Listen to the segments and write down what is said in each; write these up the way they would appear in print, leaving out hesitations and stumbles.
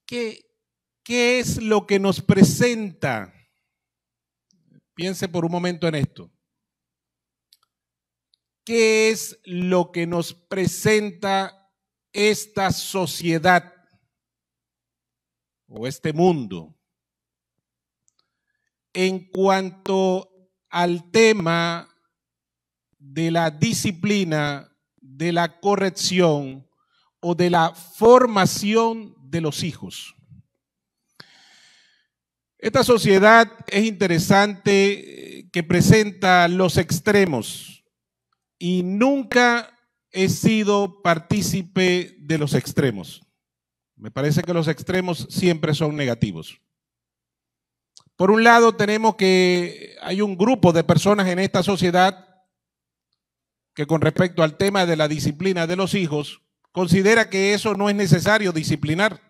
¿Qué es lo que nos presenta? Piense por un momento en esto. ¿Qué es lo que nos presenta esta sociedad o este mundo en cuanto al tema de la disciplina, de la corrección o de la formación de los hijos? Esta sociedad es interesante que presenta los extremos y nunca he sido partícipe de los extremos. Me parece que los extremos siempre son negativos. Por un lado tenemos que hay un grupo de personas en esta sociedad que con respecto al tema de la disciplina de los hijos considera que eso no es necesario disciplinar,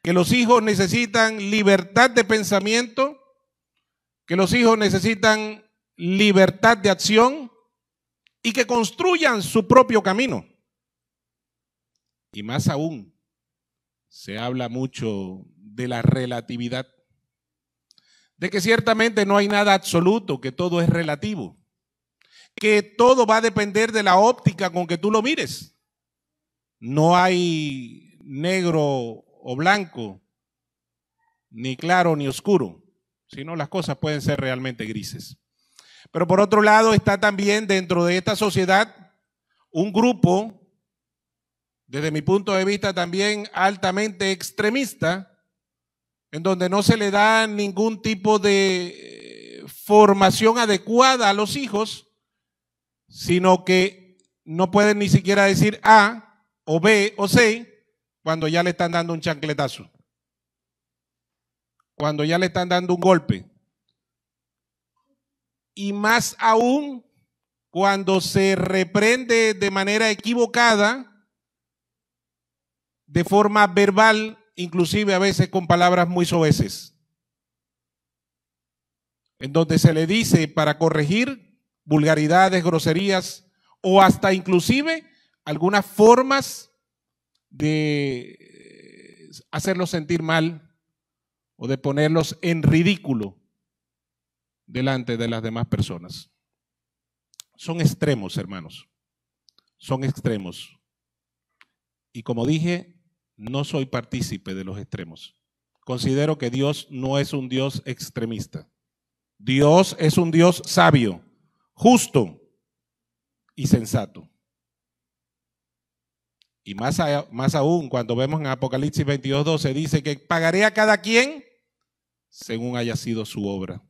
que los hijos necesitan libertad de pensamiento, que los hijos necesitan libertad de acción y que construyan su propio camino. Y más aún, se habla mucho de la relatividad, de que ciertamente no hay nada absoluto, que todo es relativo, que todo va a depender de la óptica con que tú lo mires. No hay negro o blanco, ni claro ni oscuro, sino las cosas pueden ser realmente grises. Pero por otro lado está también dentro de esta sociedad un grupo, desde mi punto de vista también altamente extremista, en donde no se le da ningún tipo de formación adecuada a los hijos, sino que no pueden ni siquiera decir A o B o C cuando ya le están dando un chancletazo, cuando ya le están dando un golpe. Y más aún cuando se reprende de manera equivocada, de forma verbal, inclusive a veces con palabras muy soeces, en donde se le dice para corregir vulgaridades, groserías o hasta inclusive algunas formas de hacerlos sentir mal o de ponerlos en ridículo delante de las demás personas. Son extremos, hermanos, son extremos. Y como dije, no soy partícipe de los extremos. Considero que Dios no es un Dios extremista. Dios es un Dios sabio, justo y sensato. Y más aún, cuando vemos en Apocalipsis 22:12, dice que pagaré a cada quien según haya sido su obra.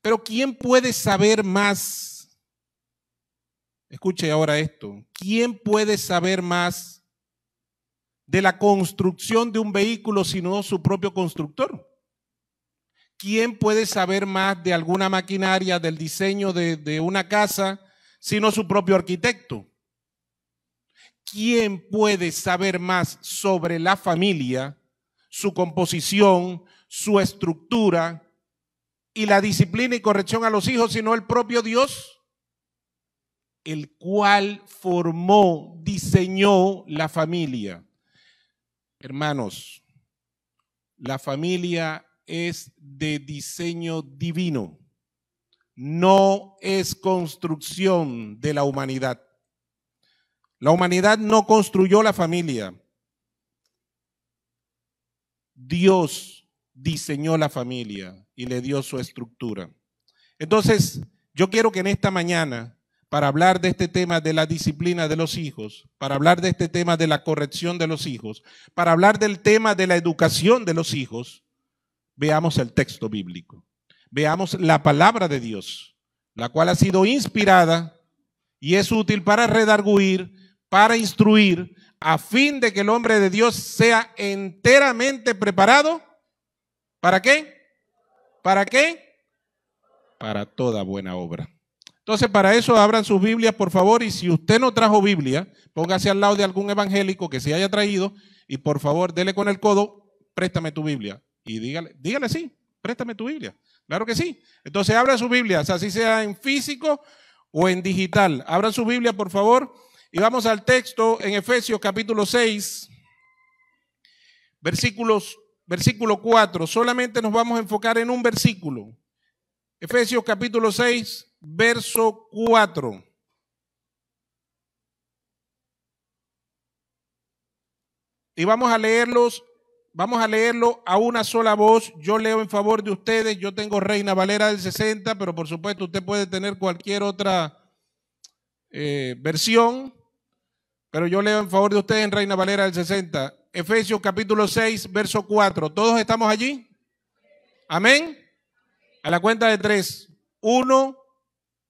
Pero ¿quién puede saber más? Escuche ahora esto. ¿Quién puede saber más de la construcción de un vehículo sino su propio constructor? ¿Quién puede saber más de alguna maquinaria, del diseño de una casa, sino su propio arquitecto? ¿Quién puede saber más sobre la familia, su composición, su estructura y la disciplina y corrección a los hijos, sino el propio Dios, el cual formó, diseñó la familia? Hermanos, la familia es de diseño divino, no es construcción de la humanidad. La humanidad no construyó la familia. Dios diseñó la familia y le dio su estructura. Entonces, yo quiero que en esta mañana, para hablar de este tema de la disciplina de los hijos, para hablar de este tema de la corrección de los hijos, para hablar del tema de la educación de los hijos, veamos el texto bíblico. Veamos la palabra de Dios, la cual ha sido inspirada y es útil para redarguir, para instruir, a fin de que el hombre de Dios sea enteramente preparado. ¿Para qué? ¿Para qué? Para toda buena obra. Entonces, para eso abran sus Biblias, por favor, y si usted no trajo Biblia, póngase al lado de algún evangélico que se haya traído y por favor, dele con el codo, préstame tu Biblia. Y dígale sí, préstame tu Biblia. Claro que sí. Entonces, abran sus Biblias, así sea en físico o en digital. Abran su Biblia, por favor, y vamos al texto en Efesios capítulo 6. Versículo 4, solamente nos vamos a enfocar en un versículo. Efesios capítulo 6, verso 4. Y vamos a leerlo a una sola voz. Yo leo en favor de ustedes. Yo tengo Reina Valera del 60, pero por supuesto usted puede tener cualquier otra versión. Pero yo leo en favor de ustedes en Reina Valera del 60. Efesios capítulo 6, verso 4. ¿Todos estamos allí? Amén. A la cuenta de 3. 1,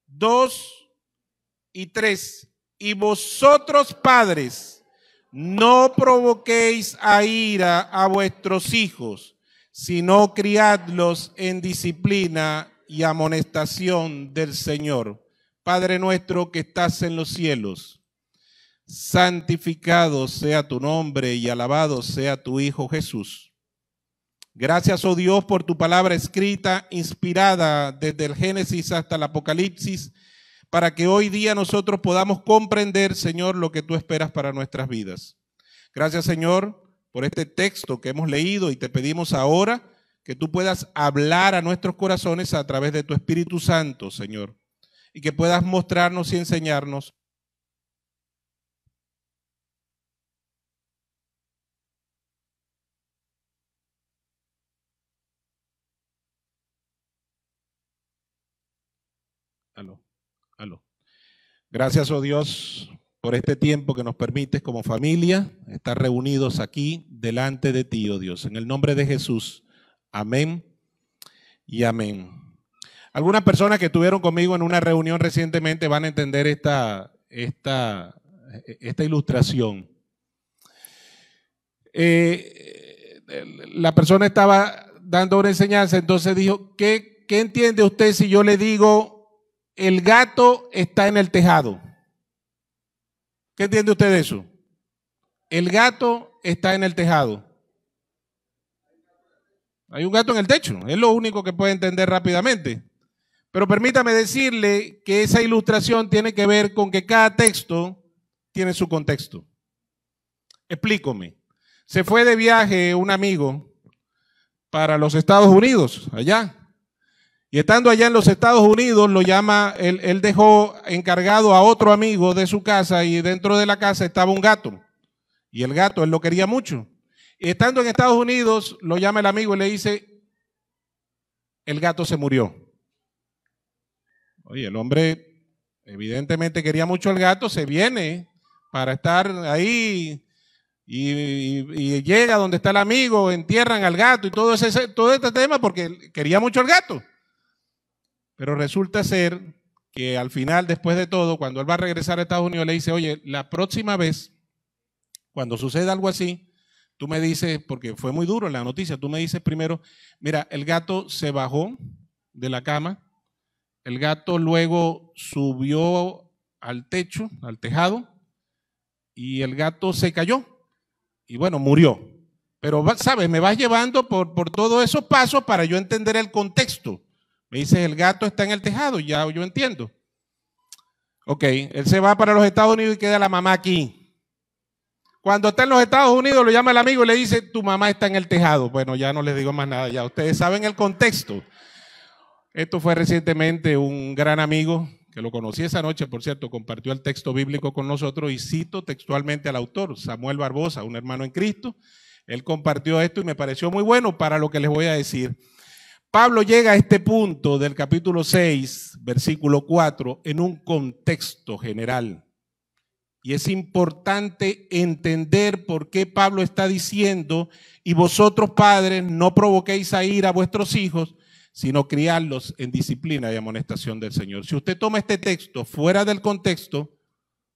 2 y 3. Y vosotros, padres, no provoquéis a ira a vuestros hijos, sino criadlos en disciplina y amonestación del Señor. Padre nuestro que estás en los cielos, santificado sea tu nombre y alabado sea tu Hijo Jesús. Gracias, oh Dios, por tu palabra escrita, inspirada desde el Génesis hasta el Apocalipsis, para que hoy día nosotros podamos comprender, Señor, lo que tú esperas para nuestras vidas. Gracias, Señor, por este texto que hemos leído, y te pedimos ahora que tú puedas hablar a nuestros corazones a través de tu Espíritu Santo, Señor, y que puedas mostrarnos y enseñarnos. Aló. Gracias, oh Dios, por este tiempo que nos permites como familia estar reunidos aquí delante de ti, oh Dios. En el nombre de Jesús. Amén y amén. Algunas personas que estuvieron conmigo en una reunión recientemente van a entender esta ilustración. La persona estaba dando una enseñanza, entonces dijo, ¿qué entiende usted si yo le digo el gato está en el tejado? ¿Qué entiende usted de eso? El gato está en el tejado. Hay un gato en el techo, es lo único que puede entender rápidamente. Pero permítame decirle que esa ilustración tiene que ver con que cada texto tiene su contexto. Explícome. Se fue de viaje un amigo para los Estados Unidos, allá. Y estando allá en los Estados Unidos, lo llama, él dejó encargado a otro amigo de su casa, y dentro de la casa estaba un gato. Y el gato, él lo quería mucho. Y estando en Estados Unidos, lo llama el amigo y le dice, el gato se murió. Oye, el hombre evidentemente quería mucho al gato, se viene para estar ahí y llega donde está el amigo, entierran al gato y todo este tema porque quería mucho al gato. Pero resulta ser que al final, después de todo, cuando él va a regresar a Estados Unidos, le dice, oye, la próxima vez, cuando suceda algo así, tú me dices, porque fue muy duro la noticia, tú me dices primero, mira, el gato se bajó de la cama, el gato luego subió al techo, al tejado, y el gato se cayó, y bueno, murió. Pero, ¿sabes? Me vas llevando por todos esos pasos para yo entender el contexto. Me dice, el gato está en el tejado, ya yo entiendo. Ok, él se va para los Estados Unidos y queda la mamá aquí. Cuando está en los Estados Unidos, lo llama el amigo y le dice, tu mamá está en el tejado. Bueno, ya no les digo más nada, ya ustedes saben el contexto. Esto fue recientemente un gran amigo, que lo conocí esa noche, por cierto, compartió el texto bíblico con nosotros, y cito textualmente al autor, Samuel Barbosa, un hermano en Cristo. Él compartió esto y me pareció muy bueno para lo que les voy a decir. Pablo llega a este punto del capítulo 6, versículo 4, en un contexto general. Y es importante entender por qué Pablo está diciendo, y vosotros padres no provoquéis a ira a vuestros hijos, sino criarlos en disciplina y amonestación del Señor. Si usted toma este texto fuera del contexto,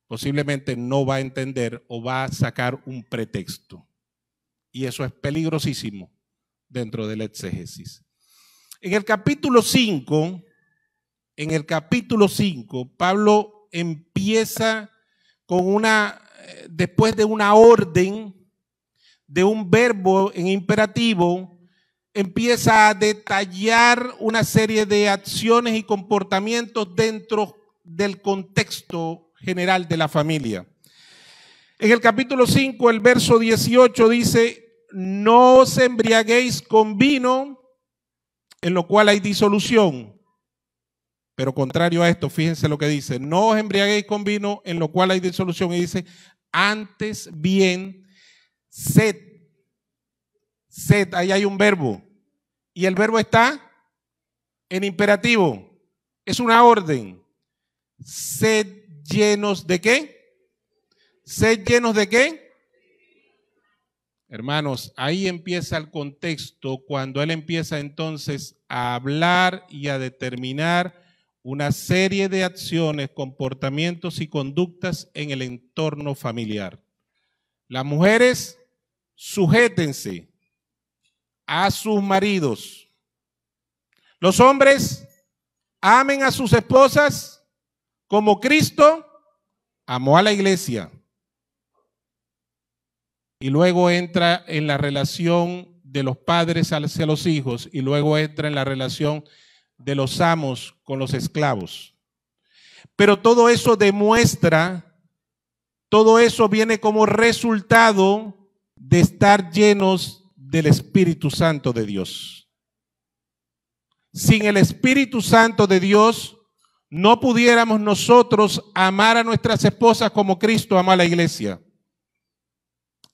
posiblemente no va a entender o va a sacar un pretexto. Y eso es peligrosísimo dentro del exégesis. En el capítulo 5, Pablo empieza con después de una orden, de un verbo en imperativo, empieza a detallar una serie de acciones y comportamientos dentro del contexto general de la familia. En el capítulo 5, el verso 18 dice, no os embriaguéis con vino, en lo cual hay disolución. Pero contrario a esto, fíjense lo que dice, no os embriaguéis con vino, en lo cual hay disolución. Y dice, antes bien, sed. Sed, ahí hay un verbo. Y el verbo está en imperativo. Es una orden. Sed llenos de ¿qué? Sed llenos de ¿qué? Hermanos, ahí empieza el contexto cuando él empieza entonces a hablar y a determinar una serie de acciones, comportamientos y conductas en el entorno familiar. Las mujeres, sujétense a sus maridos. Los hombres, amen a sus esposas como Cristo amó a la iglesia. Y luego entra en la relación de los padres hacia los hijos y luego entra en la relación de los amos con los esclavos. Pero todo eso demuestra, todo eso viene como resultado de estar llenos del Espíritu Santo de Dios. Sin el Espíritu Santo de Dios, no pudiéramos nosotros amar a nuestras esposas como Cristo amó a la iglesia.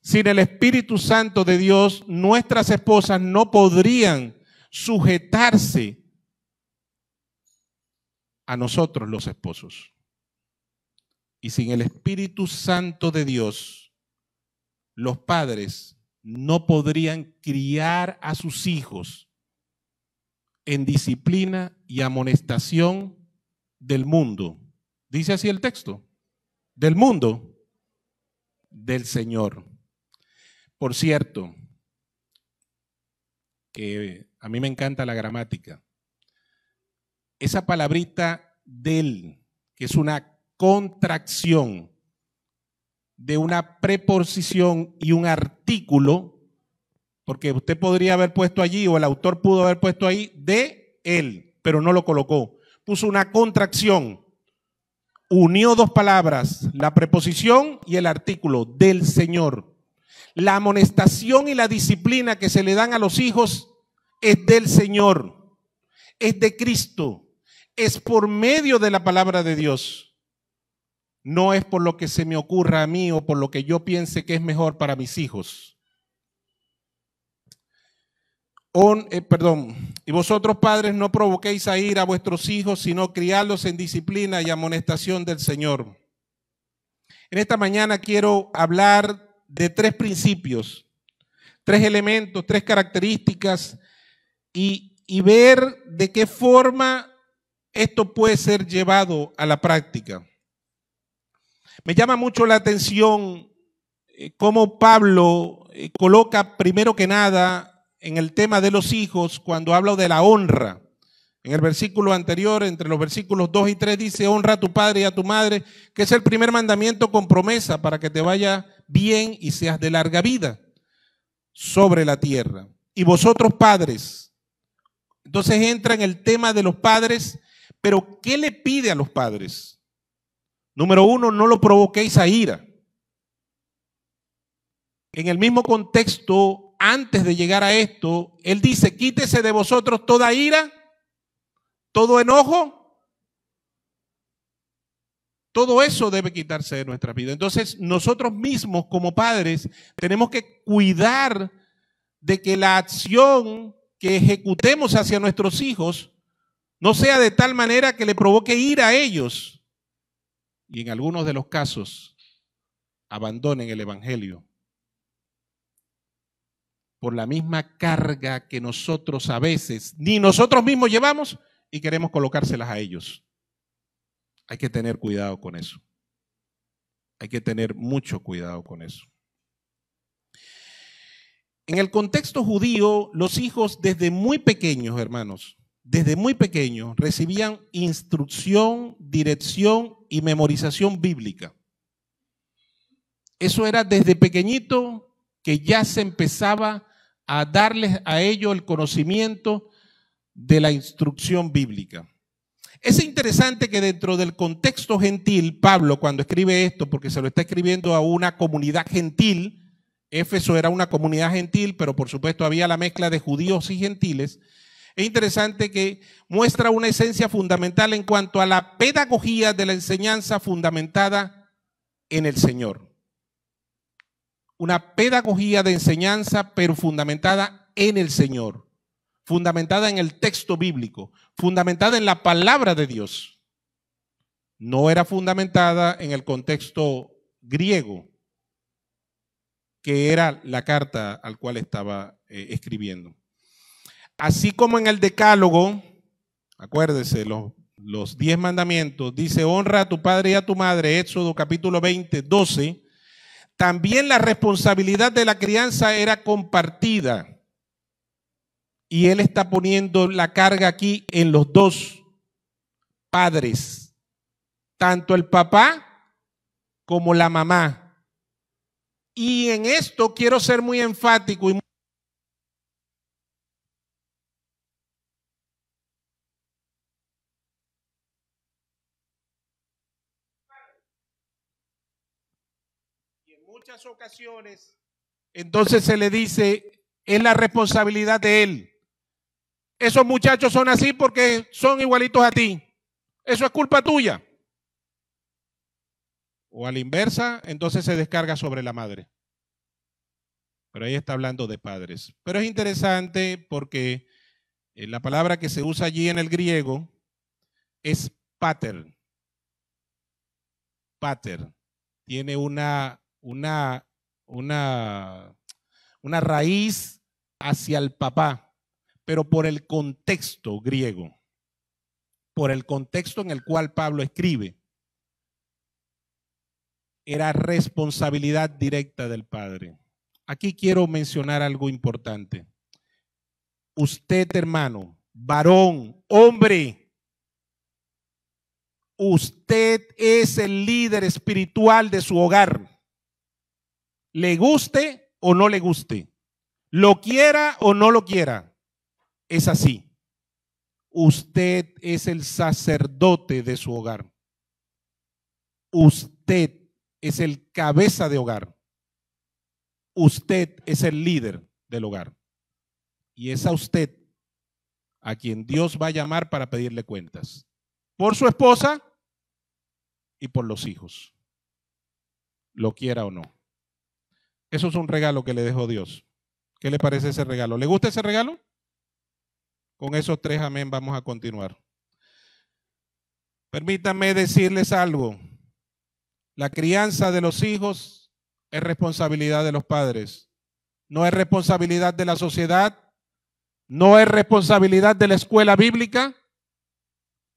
Sin el Espíritu Santo de Dios, nuestras esposas no podrían sujetarse a nosotros los esposos. Y sin el Espíritu Santo de Dios, los padres no podrían criar a sus hijos en disciplina y amonestación del mundo. Dice así el texto, del mundo, del Señor. Por cierto, que a mí me encanta la gramática. Esa palabrita del, que es una contracción de una preposición y un artículo, porque usted podría haber puesto allí, o el autor pudo haber puesto ahí, de él, pero no lo colocó. Puso una contracción, unió dos palabras, la preposición y el artículo, del Señor. La amonestación y la disciplina que se le dan a los hijos es del Señor, es de Cristo, es por medio de la palabra de Dios. No es por lo que se me ocurra a mí o por lo que yo piense que es mejor para mis hijos. Y vosotros padres no provoquéis a ira a vuestros hijos, sino criadlos en disciplina y amonestación del Señor. En esta mañana quiero hablar de tres principios, tres elementos, tres características y ver de qué forma esto puede ser llevado a la práctica. Me llama mucho la atención cómo Pablo coloca primero que nada en el tema de los hijos cuando habla de la honra. En el versículo anterior, entre los versículos 2 y 3, dice, honra a tu padre y a tu madre, que es el primer mandamiento con promesa para que te vaya bien y seas de larga vida sobre la tierra. Y vosotros padres. Entonces entra en el tema de los padres, pero ¿qué le pide a los padres? Número uno, no lo provoquéis a ira. En el mismo contexto, antes de llegar a esto, él dice, quítese de vosotros toda ira, todo enojo, todo eso debe quitarse de nuestra vida. Entonces, nosotros mismos como padres tenemos que cuidar de que la acción que ejecutemos hacia nuestros hijos no sea de tal manera que le provoque ira a ellos y en algunos de los casos abandonen el evangelio por la misma carga que nosotros a veces ni nosotros mismos llevamos y queremos colocárselas a ellos. Hay que tener cuidado con eso. Hay que tener mucho cuidado con eso. En el contexto judío, los hijos desde muy pequeños, hermanos, desde muy pequeños recibían instrucción, dirección y memorización bíblica. Eso era desde pequeñito que ya se empezaba a darles a ellos el conocimiento de la instrucción bíblica. Es interesante que dentro del contexto gentil, Pablo cuando escribe esto, porque se lo está escribiendo a una comunidad gentil, Éfeso era una comunidad gentil, pero por supuesto había la mezcla de judíos y gentiles. Es interesante que muestra una esencia fundamental en cuanto a la pedagogía de la enseñanza fundamentada en el Señor. Una pedagogía de enseñanza, pero fundamentada en el Señor, fundamentada en el texto bíblico, fundamentada en la palabra de Dios. No era fundamentada en el contexto griego, que era la carta al cual estaba escribiendo. Así como en el Decálogo, acuérdese, los 10 mandamientos, dice honra a tu padre y a tu madre, Éxodo capítulo 20, 12, también la responsabilidad de la crianza era compartida. Y él está poniendo la carga aquí en los dos padres, tanto el papá como la mamá. Y en esto quiero ser muy enfático y en muchas ocasiones entonces se le dice, es la responsabilidad de él. Esos muchachos son así porque son igualitos a ti. Eso es culpa tuya. O a la inversa, entonces se descarga sobre la madre. Pero ahí está hablando de padres. Pero es interesante porque la palabra que se usa allí en el griego es pater. Pater. Tiene una raíz hacia el papá, pero por el contexto griego, por el contexto en el cual Pablo escribe, era responsabilidad directa del padre. Aquí quiero mencionar algo importante. Usted, hermano, varón, hombre, usted es el líder espiritual de su hogar. Le guste o no le guste, lo quiera o no lo quiera, es así. Usted es el sacerdote de su hogar. Usted es el cabeza de hogar. Usted es el líder del hogar. Y es a usted a quien Dios va a llamar para pedirle cuentas. Por su esposa y por los hijos. Lo quiera o no. Eso es un regalo que le dejó Dios. ¿Qué le parece ese regalo? ¿Le gusta ese regalo? Con esos 3 amén vamos a continuar. Permítanme decirles algo. La crianza de los hijos es responsabilidad de los padres. No es responsabilidad de la sociedad. No es responsabilidad de la escuela bíblica.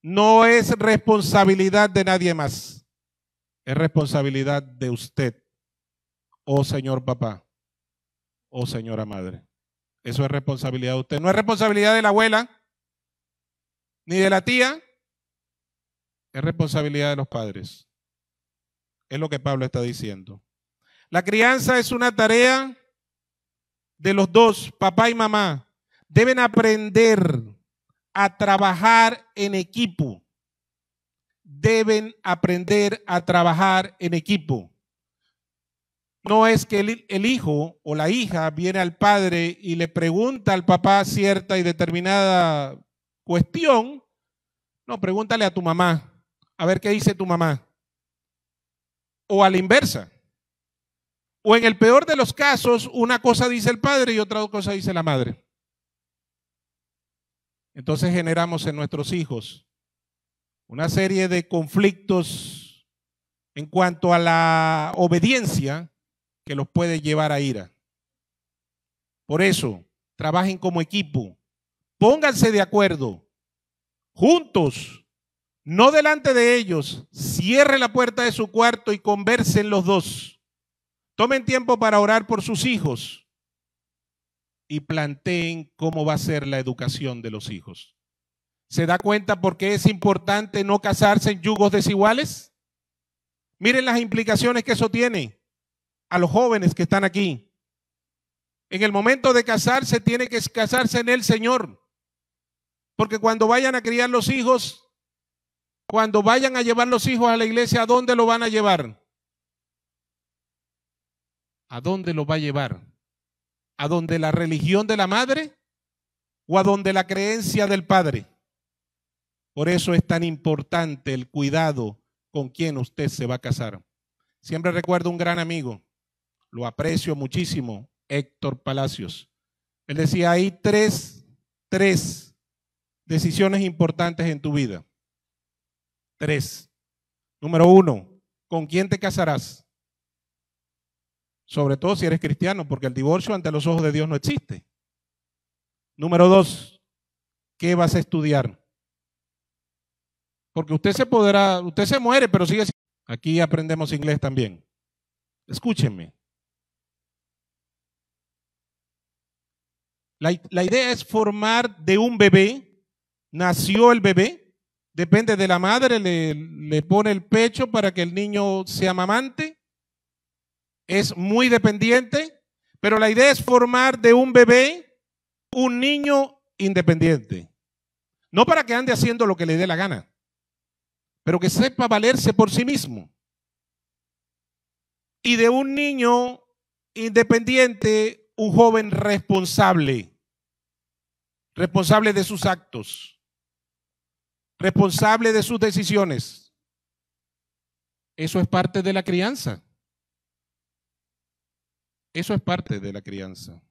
No es responsabilidad de nadie más. Es responsabilidad de usted, oh señor papá, oh señora madre. Eso es responsabilidad de usted. No es responsabilidad de la abuela, ni de la tía. Es responsabilidad de los padres. Es lo que Pablo está diciendo. La crianza es una tarea de los dos, papá y mamá. Deben aprender a trabajar en equipo. Deben aprender a trabajar en equipo. No es que el hijo o la hija viene al padre y le pregunta al papá cierta y determinada cuestión. No, pregúntale a tu mamá, a ver qué dice tu mamá. O a la inversa. O en el peor de los casos, una cosa dice el padre y otra cosa dice la madre. Entonces generamos en nuestros hijos una serie de conflictos en cuanto a la obediencia que los puede llevar a ira. Por eso, trabajen como equipo, pónganse de acuerdo, juntos, no delante de ellos, cierre la puerta de su cuarto y conversen los dos. Tomen tiempo para orar por sus hijos y planteen cómo va a ser la educación de los hijos. ¿Se da cuenta por qué es importante no casarse en yugos desiguales? Miren las implicaciones que eso tiene a los jóvenes que están aquí. En el momento de casarse, tiene que casarse en el Señor. Porque cuando vayan a criar los hijos, cuando vayan a llevar los hijos a la iglesia, ¿a dónde lo van a llevar? ¿A dónde lo va a llevar? ¿A donde la religión de la madre o a donde la creencia del padre? Por eso es tan importante el cuidado con quien usted se va a casar. Siempre recuerdo un gran amigo, lo aprecio muchísimo, Héctor Palacios. Él decía, hay tres decisiones importantes en tu vida. 3. Número 1, ¿con quién te casarás? Sobre todo si eres cristiano, porque el divorcio ante los ojos de Dios no existe. Número 2, ¿qué vas a estudiar? Porque usted se muere, pero sigue. Aquí aprendemos inglés también. Escúchenme. La idea es formar de un bebé, nació el bebé, depende de la madre, le pone el pecho para que el niño sea mamante, es muy dependiente, pero la idea es formar de un bebé un niño independiente. No para que ande haciendo lo que le dé la gana, pero que sepa valerse por sí mismo. Y de un niño independiente, un joven responsable de sus actos, responsable de sus decisiones. Eso es parte de la crianza. Eso es parte de la crianza.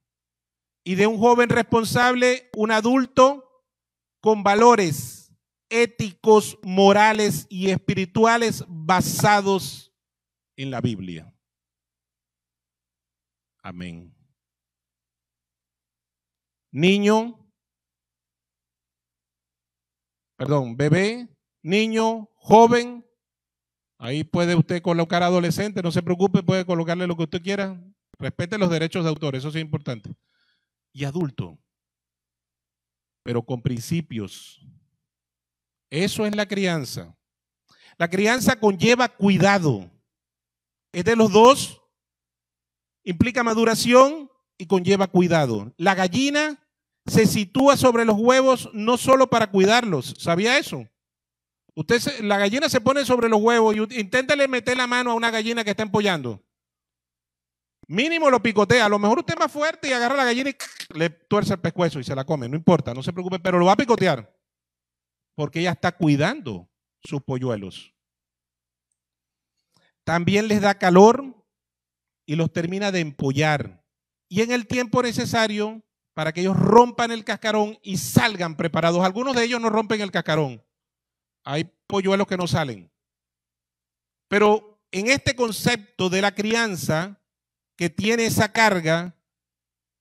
Y de un joven responsable, un adulto con valores éticos, morales y espirituales basados en la Biblia. Amén. Bebé, niño, joven. Ahí puede usted colocar adolescente, no se preocupe, puede colocarle lo que usted quiera. Respete los derechos de autor, eso sí es importante. Y adulto, pero con principios. Eso es la crianza. La crianza conlleva cuidado. Es de los dos, implica maduración y conlleva cuidado. La gallina se sitúa sobre los huevos no solo para cuidarlos. ¿Sabía eso? La gallina se pone sobre los huevos y inténtale meter la mano a una gallina que está empollando. Mínimo lo picotea. A lo mejor usted es más fuerte y agarra la gallina y le tuerce el pescuezo y se la come. No importa, no se preocupe, pero lo va a picotear. Porque ella está cuidando sus polluelos. También les da calor y los termina de empollar. Y en el tiempo necesario para que ellos rompan el cascarón y salgan preparados. Algunos de ellos no rompen el cascarón. Hay polluelos que no salen. Pero en este concepto de la crianza que tiene esa carga,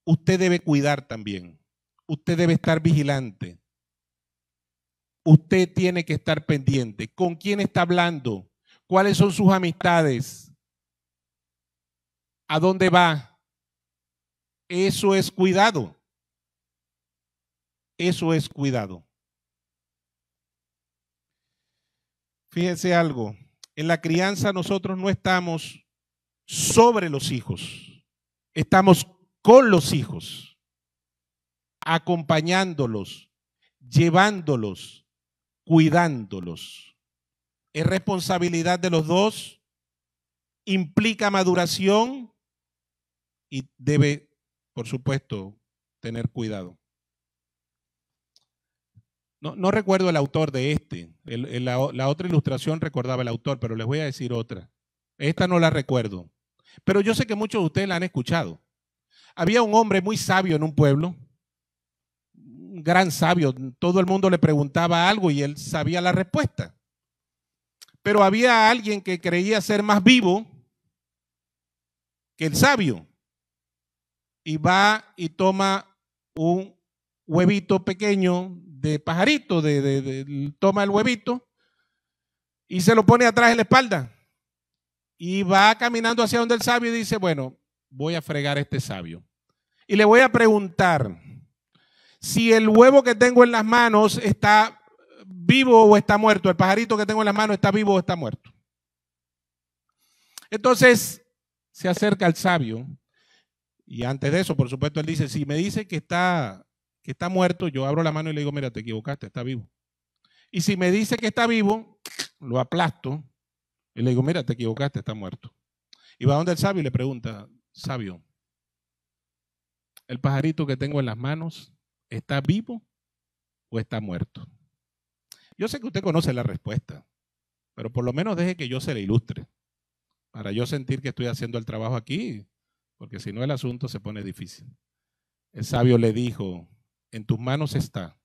usted debe cuidar también. Usted debe estar vigilante. Usted tiene que estar pendiente. ¿Con quién está hablando? ¿Cuáles son sus amistades? ¿A dónde va? Eso es cuidado. Eso es cuidado. Fíjense algo. En la crianza nosotros no estamos sobre los hijos. Estamos con los hijos, acompañándolos, llevándolos, cuidándolos. Es responsabilidad de los dos, implica maduración y debe, por supuesto, tener cuidado. No recuerdo el autor de este. La otra ilustración recordaba el autor, pero les voy a decir otra. Esta no la recuerdo. Pero yo sé que muchos de ustedes la han escuchado. Había un hombre muy sabio en un pueblo, un gran sabio. Todo el mundo le preguntaba algo y él sabía la respuesta. Pero había alguien que creía ser más vivo que el sabio. Y va y toma un huevito pequeño de pajarito, toma el huevito y se lo pone atrás en la espalda. Y va caminando hacia donde el sabio y dice, bueno, voy a fregar a este sabio. Y le voy a preguntar si el huevo que tengo en las manos está vivo o está muerto. El pajarito que tengo en las manos está vivo o está muerto. Entonces se acerca al sabio y antes de eso, por supuesto, él dice, si me dice que está muerto, yo abro la mano y le digo, mira, te equivocaste, está vivo. Y si me dice que está vivo, lo aplasto y le digo, mira, te equivocaste, está muerto. Y va donde el sabio y le pregunta, sabio, ¿el pajarito que tengo en las manos está vivo o está muerto? Yo sé que usted conoce la respuesta, pero por lo menos deje que yo se le ilustre, para yo sentir que estoy haciendo el trabajo aquí, porque si no el asunto se pone difícil. El sabio le dijo, en tus manos está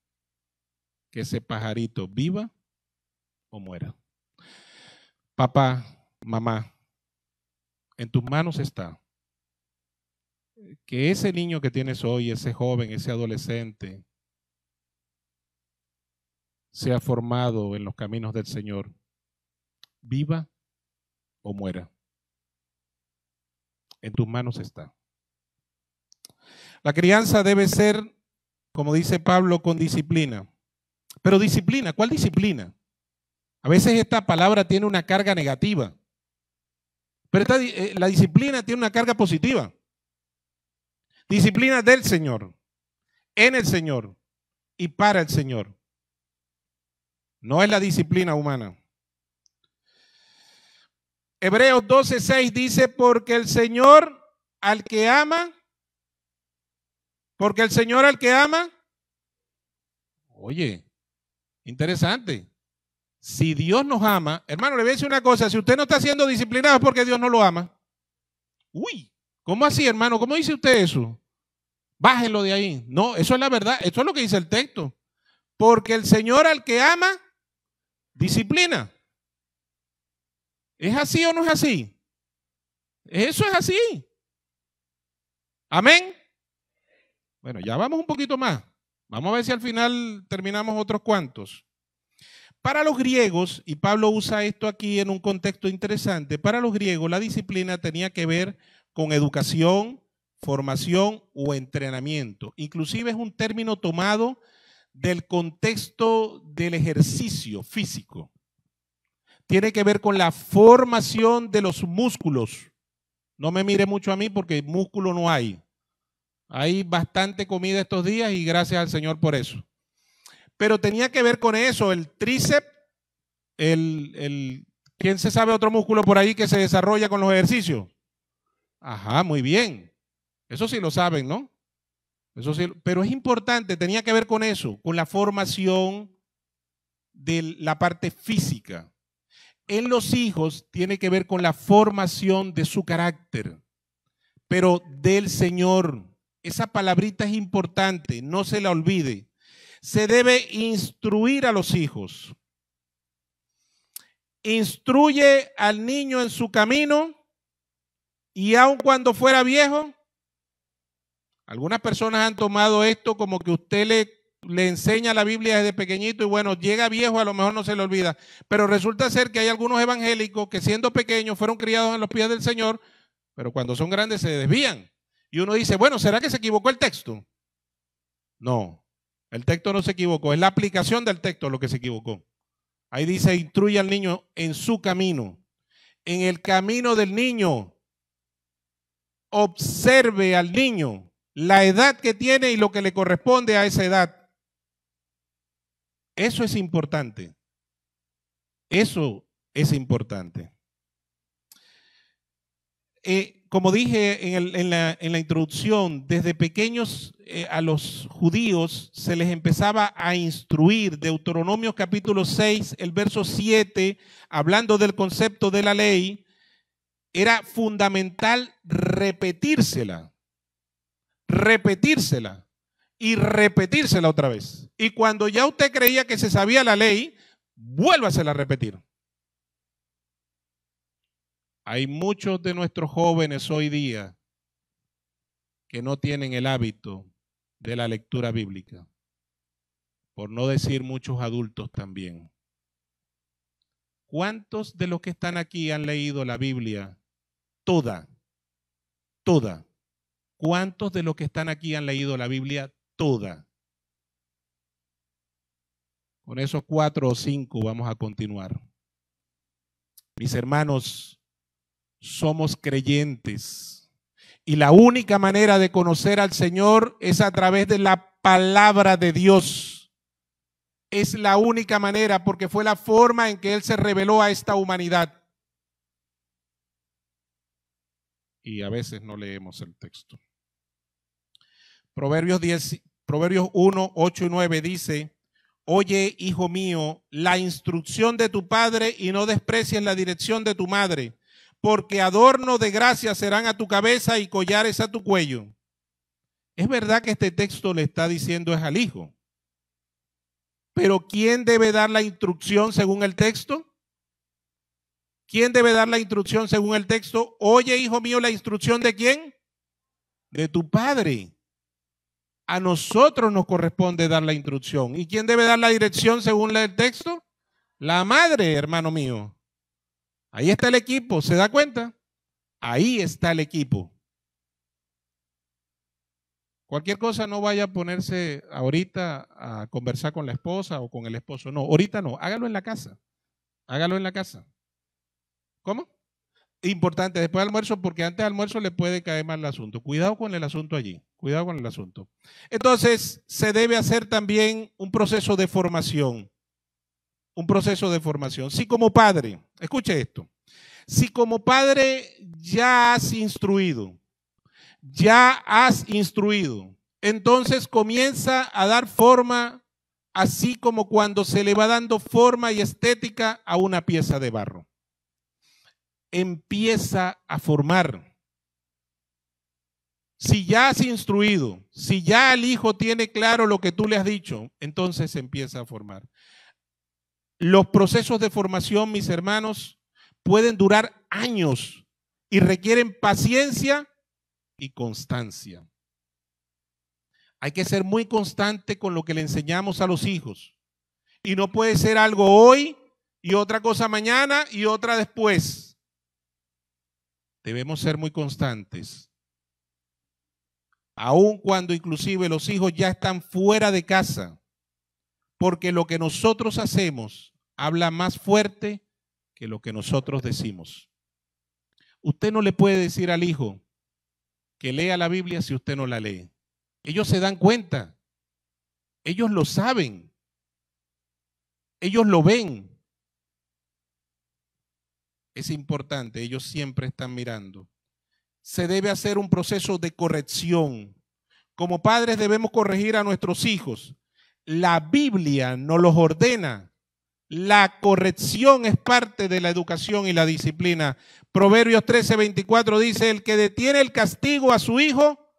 que ese pajarito viva o muera. Papá, mamá, en tus manos está que ese niño que tienes hoy, ese joven, ese adolescente, sea formado en los caminos del Señor, viva o muera. En tus manos está. La crianza debe ser, como dice Pablo, con disciplina. Pero disciplina, ¿cuál disciplina? A veces esta palabra tiene una carga negativa, pero la disciplina tiene una carga positiva. Disciplina del Señor, en el Señor y para el Señor. No es la disciplina humana. Hebreos 12:6 dice, porque el Señor al que ama, oye, interesante. Si Dios nos ama, hermano, le voy a decir una cosa, si usted no está siendo disciplinado es porque Dios no lo ama. Uy, ¿cómo así, hermano? ¿Cómo dice usted eso? Bájenlo de ahí. No, eso es la verdad, eso es lo que dice el texto. Porque el Señor al que ama, disciplina. ¿Es así o no es así? Eso es así. Amén. Bueno, ya vamos un poquito más. Vamos a ver si al final terminamos otros cuantos. Para los griegos, y Pablo usa esto aquí en un contexto interesante, para los griegos la disciplina tenía que ver con educación, formación o entrenamiento. Inclusive es un término tomado del contexto del ejercicio físico. Tiene que ver con la formación de los músculos. No me mire mucho a mí porque músculo no hay. Hay bastante comida estos días y gracias al Señor por eso. Pero tenía que ver con eso, el tríceps, ¿quién se sabe otro músculo por ahí que se desarrolla con los ejercicios? Ajá, muy bien. Eso sí lo saben, ¿no? Eso sí, pero es importante, tenía que ver con eso, con la formación de la parte física. En los hijos tiene que ver con la formación de su carácter, pero del Señor. Esa palabrita es importante, no se la olvide. Se debe instruir a los hijos. Instruye al niño en su camino y aun cuando fuera viejo. Algunas personas han tomado esto como que usted le enseña la Biblia desde pequeñito y bueno, llega viejo, a lo mejor no se le olvida. Pero resulta ser que hay algunos evangélicos que siendo pequeños fueron criados en los pies del Señor, pero cuando son grandes se desvían. Y uno dice, bueno, ¿será que se equivocó el texto? No. El texto no se equivocó, es la aplicación del texto lo que se equivocó. Ahí dice, instruye al niño en su camino. En el camino del niño, observe al niño, la edad que tiene y lo que le corresponde a esa edad. Eso es importante. Eso es importante. Como dije en la introducción, desde pequeños a los judíos se les empezaba a instruir. Deuteronomio capítulo 6, el verso 7, hablando del concepto de la ley, era fundamental repetírsela y repetírsela otra vez. Y cuando ya usted creía que se sabía la ley, vuélvasela a repetir. Hay muchos de nuestros jóvenes hoy día que no tienen el hábito de la lectura bíblica, por no decir muchos adultos también. ¿Cuántos de los que están aquí han leído la Biblia toda? Toda. ¿Cuántos de los que están aquí han leído la Biblia toda? Con esos 4 o 5 vamos a continuar. Mis hermanos, somos creyentes y la única manera de conocer al Señor es a través de la palabra de Dios. Es la única manera porque fue la forma en que Él se reveló a esta humanidad. y a veces no leemos el texto. Proverbios 1, 8 y 9 dice: oye, hijo mío, la instrucción de tu padre y no desprecies la dirección de tu madre, porque adorno de gracia serán a tu cabeza y collares a tu cuello. Es verdad que este texto le está diciendo es al hijo, pero ¿quién debe dar la instrucción según el texto? ¿Quién debe dar la instrucción según el texto? Oye, hijo mío, la instrucción ¿de quién? De tu padre. A nosotros nos corresponde dar la instrucción. ¿Y quién debe dar la dirección según el texto? La madre, hermano mío. Ahí está el equipo, ¿se da cuenta? Ahí está el equipo. Cualquier cosa no vaya a ponerse ahorita a conversar con la esposa o con el esposo. No, ahorita no, hágalo en la casa. Hágalo en la casa. ¿Cómo? Importante, después del almuerzo, porque antes del almuerzo le puede caer mal el asunto. Cuidado con el asunto allí, cuidado con el asunto. Entonces, se debe hacer también un proceso de formación. Un proceso de formación. Si como padre, escuche esto, si como padre ya has instruido, entonces comienza a dar forma, así como cuando se le va dando forma y estética a una pieza de barro. Empieza a formar. Si ya has instruido, si ya el hijo tiene claro lo que tú le has dicho, entonces empieza a formar. Los procesos de formación, mis hermanos, pueden durar años y requieren paciencia y constancia. Hay que ser muy constante con lo que le enseñamos a los hijos. Y no puede ser algo hoy y otra cosa mañana y otra después. Debemos ser muy constantes. Aun cuando inclusive los hijos ya están fuera de casa. Porque lo que nosotros hacemos habla más fuerte que lo que nosotros decimos. Usted no le puede decir al hijo que lea la Biblia si usted no la lee. Ellos se dan cuenta. Ellos lo saben. Ellos lo ven. Es importante, ellos siempre están mirando. Se debe hacer un proceso de corrección. Como padres debemos corregir a nuestros hijos. La Biblia nos los ordena. La corrección es parte de la educación y la disciplina. Proverbios 13:24 dice: el que detiene el castigo a su hijo,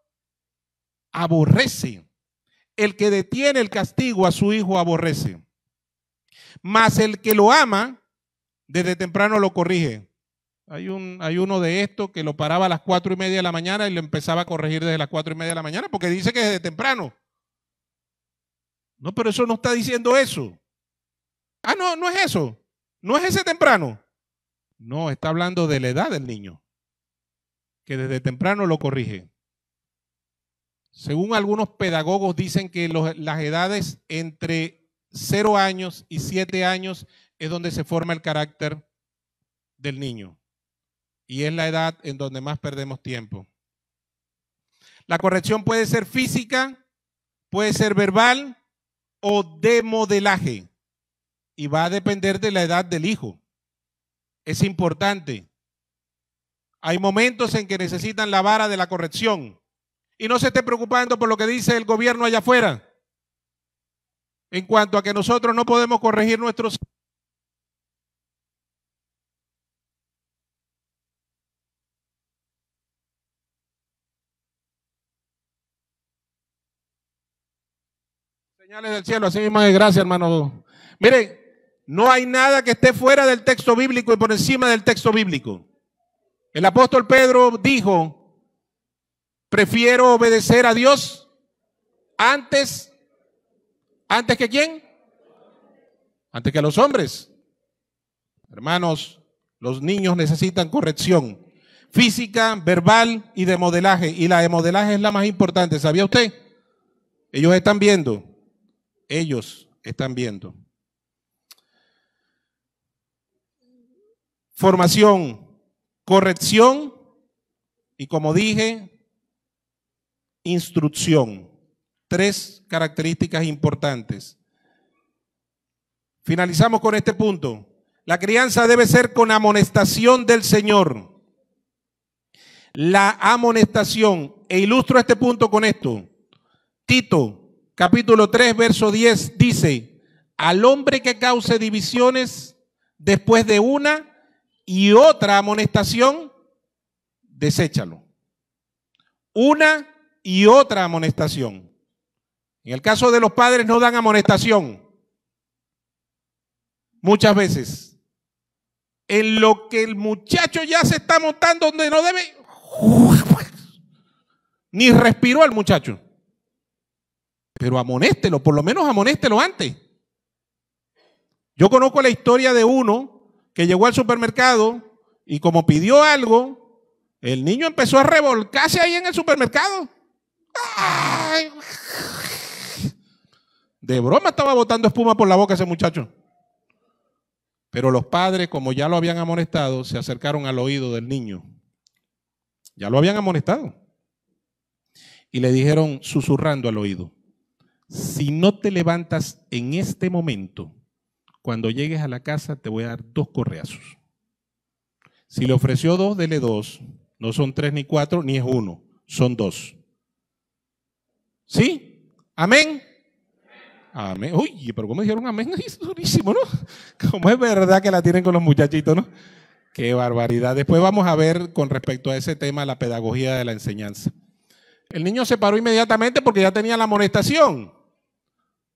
aborrece. El que detiene el castigo a su hijo, aborrece. Mas el que lo ama, desde temprano lo corrige. Hay uno de estos que lo paraba a las 4:30 de la mañana y lo empezaba a corregir desde las 4:30 de la mañana porque dice que desde temprano. No, pero eso no está diciendo eso. Ah, no, no es eso. No es ese temprano. No, está hablando de la edad del niño, que desde temprano lo corrige. Según algunos pedagogos dicen que las edades entre 0 años y 7 años es donde se forma el carácter del niño. Y es la edad en donde más perdemos tiempo. La corrección puede ser física, puede ser verbal o de modelaje. Y va a depender de la edad del hijo. Es importante. Hay momentos en que necesitan la vara de la corrección. Y no se esté preocupando por lo que dice el gobierno allá afuera. En cuanto a que nosotros no podemos corregir nuestros... Señales del cielo, así mismo de gracia, hermano. Miren, no hay nada que esté fuera del texto bíblico y por encima del texto bíblico. El apóstol Pedro dijo: prefiero obedecer a Dios antes que ¿quién? Antes que a los hombres. Hermanos, los niños necesitan corrección física, verbal y de modelaje. Y la de modelaje es la más importante, ¿sabía usted? Ellos están viendo. Ellos están viendo. Formación, corrección y, como dije, instrucción. 3 características importantes. Finalizamos con este punto. La crianza debe ser con amonestación del Señor. La amonestación, e ilustro este punto con esto. Tito, capítulo 3, verso 10, dice, al hombre que cause divisiones después de una y otra amonestación, deséchalo. Una y otra amonestación. En el caso de los padres no dan amonestación. Muchas veces. En lo que el muchacho ya se está montando donde no debe, ni respiró el muchacho. Pero amonéstelo, por lo menos amonéstelo antes. Yo conozco la historia de uno que llegó al supermercado y como pidió algo, el niño empezó a revolcarse ahí en el supermercado. ¡Ay! De broma estaba botando espuma por la boca ese muchacho. Pero los padres, como ya lo habían amonestado, se acercaron al oído del niño. Ya lo habían amonestado. Y le dijeron, susurrando al oído, si no te levantas en este momento, cuando llegues a la casa te voy a dar 2 correazos. Si le ofreció 2, dele 2. No son 3 ni 4, ni es 1, son 2. ¿Sí? ¿Amén? Amén. Uy, pero ¿cómo dijeron amén? Es durísimo, ¿no? Como es verdad que la tienen con los muchachitos, ¿no? Qué barbaridad. Después vamos a ver con respecto a ese tema la pedagogía de la enseñanza. El niño se paró inmediatamente porque ya tenía la amonestación.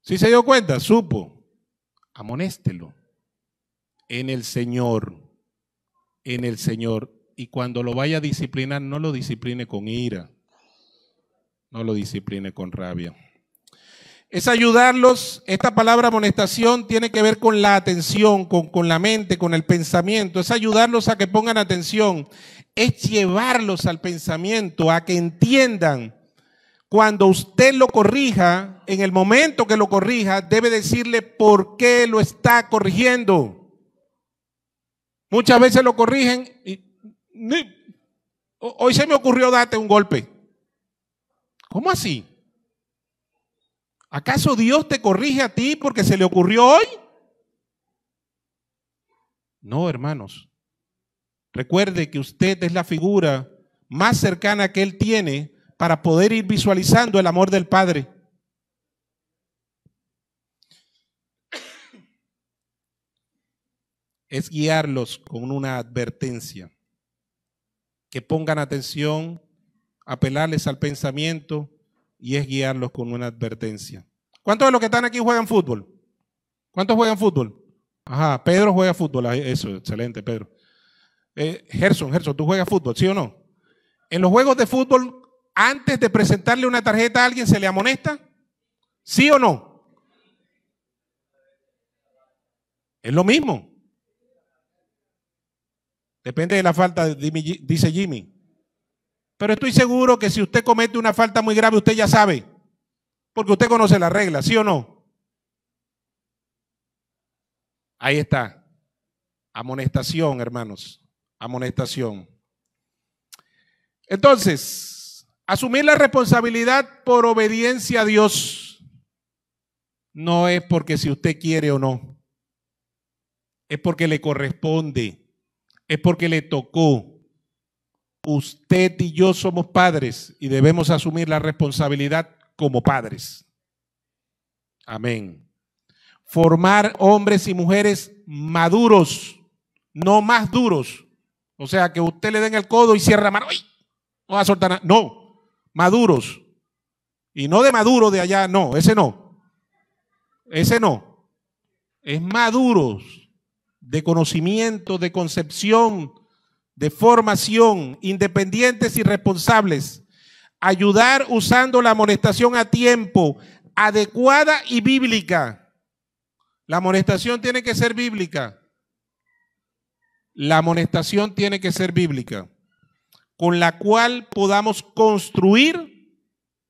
¿Sí se dio cuenta? Supo. Amonéstelo. En el Señor. En el Señor. Y cuando lo vaya a disciplinar, no lo discipline con ira. No lo discipline con rabia. Es ayudarlos. Esta palabra amonestación tiene que ver con la atención, con la mente, con el pensamiento. Es ayudarlos a que pongan atención. Es llevarlos al pensamiento, a que entiendan. Cuando usted lo corrija, en el momento que lo corrija, debe decirle por qué lo está corrigiendo. Muchas veces lo corrigen y hoy se me ocurrió darte un golpe. ¿Cómo así? ¿Acaso Dios te corrige a ti porque se le ocurrió hoy? No, hermanos. Recuerde que usted es la figura más cercana que Él tiene para poder ir visualizando el amor del Padre. Es guiarlos con una advertencia. Que pongan atención, apelarles al pensamiento y es guiarlos con una advertencia. ¿Cuántos de los que están aquí juegan fútbol? ¿Cuántos juegan fútbol? Ajá, Pedro juega fútbol. Eso, excelente, Pedro. Gerson, ¿tú juegas fútbol, sí o no? En los juegos de fútbol, antes de presentarle una tarjeta a alguien, ¿se le amonesta? ¿Sí o no? Es lo mismo. Depende de la falta, dice Jimmy. Pero estoy seguro que si usted comete una falta muy grave, usted ya sabe. Porque usted conoce las reglas, ¿sí o no? Ahí está. Amonestación, hermanos. Amonestación. Entonces, asumir la responsabilidad por obediencia a Dios no es porque si usted quiere o no. Es porque le corresponde. Es porque le tocó. Usted y yo somos padres y debemos asumir la responsabilidad como padres. Amén. Formar hombres y mujeres maduros, no más duros. O sea, que usted le den el codo y cierra la mano. ¡Ay! No va a soltar nada. No, maduros. Y no de maduro de allá, no, ese no. Ese no. Es maduros de conocimiento, de concepción, de formación, independientes y responsables. Ayudar usando la amonestación a tiempo, adecuada y bíblica. La amonestación tiene que ser bíblica. La amonestación tiene que ser bíblica, con la cual podamos construir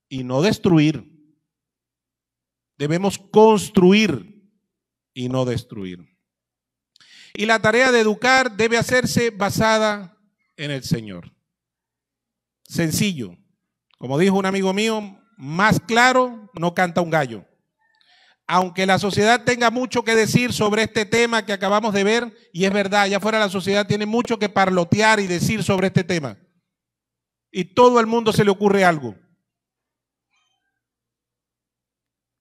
y no destruir. Debemos construir y no destruir. Y la tarea de educar debe hacerse basada en el Señor. Sencillo. Como dijo un amigo mío, más claro no canta un gallo. Aunque la sociedad tenga mucho que decir sobre este tema que acabamos de ver, y es verdad, allá afuera la sociedad tiene mucho que parlotear y decir sobre este tema. y todo el mundo se le ocurre algo.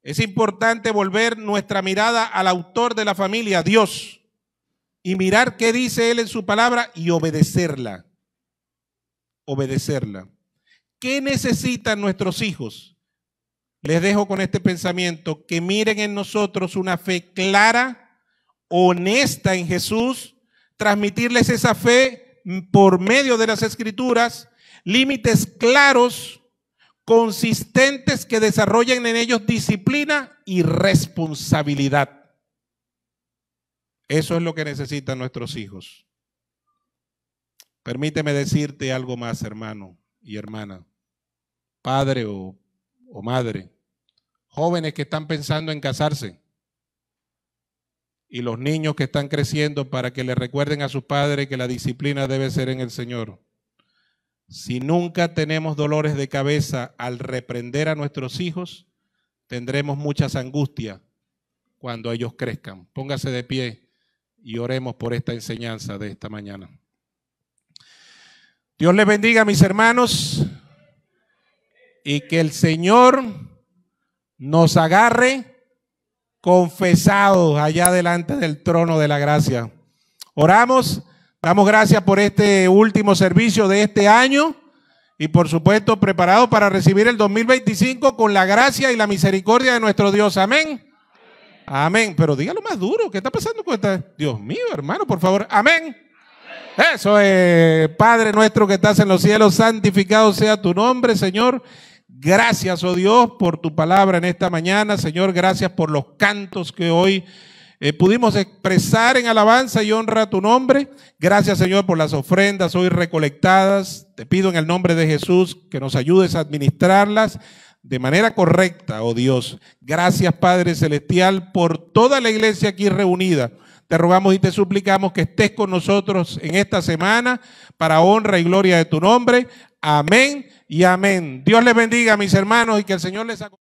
Es importante volver nuestra mirada al autor de la familia, Dios, y mirar qué dice Él en su palabra y obedecerla. Obedecerla. ¿Qué necesitan nuestros hijos? Les dejo con este pensamiento, que miren en nosotros una fe clara, honesta en Jesús, transmitirles esa fe por medio de las Escrituras, límites claros, consistentes que desarrollen en ellos disciplina y responsabilidad. Eso es lo que necesitan nuestros hijos. Permíteme decirte algo más, hermano y hermana, padre o madre, jóvenes que están pensando en casarse y los niños que están creciendo, para que le recuerden a sus padres que la disciplina debe ser en el Señor. Si nunca tenemos dolores de cabeza al reprender a nuestros hijos, tendremos muchas angustias cuando ellos crezcan. Póngase de pie y oremos por esta enseñanza de esta mañana. Dios les bendiga, mis hermanos, y que el Señor nos agarre confesados allá delante del trono de la gracia. Oramos. Damos gracias por este último servicio de este año y por supuesto preparados para recibir el 2025 con la gracia y la misericordia de nuestro Dios. Amén. Amén. Pero dígalo más duro. ¿Qué está pasando con esta? Dios mío, hermano, por favor. Amén. Eso es. Padre nuestro que estás en los cielos, santificado sea tu nombre, Señor. Gracias, oh Dios, por tu palabra en esta mañana. Señor, gracias por los cantos que hoy pudimos expresar en alabanza y honra a tu nombre. Gracias, Señor, por las ofrendas hoy recolectadas. Te pido en el nombre de Jesús que nos ayudes a administrarlas de manera correcta, oh Dios. Gracias, Padre Celestial, por toda la iglesia aquí reunida. Te rogamos y te suplicamos que estés con nosotros en esta semana para honra y gloria de tu nombre. Amén y amén. Dios les bendiga, mis hermanos, y que el Señor les acompañe.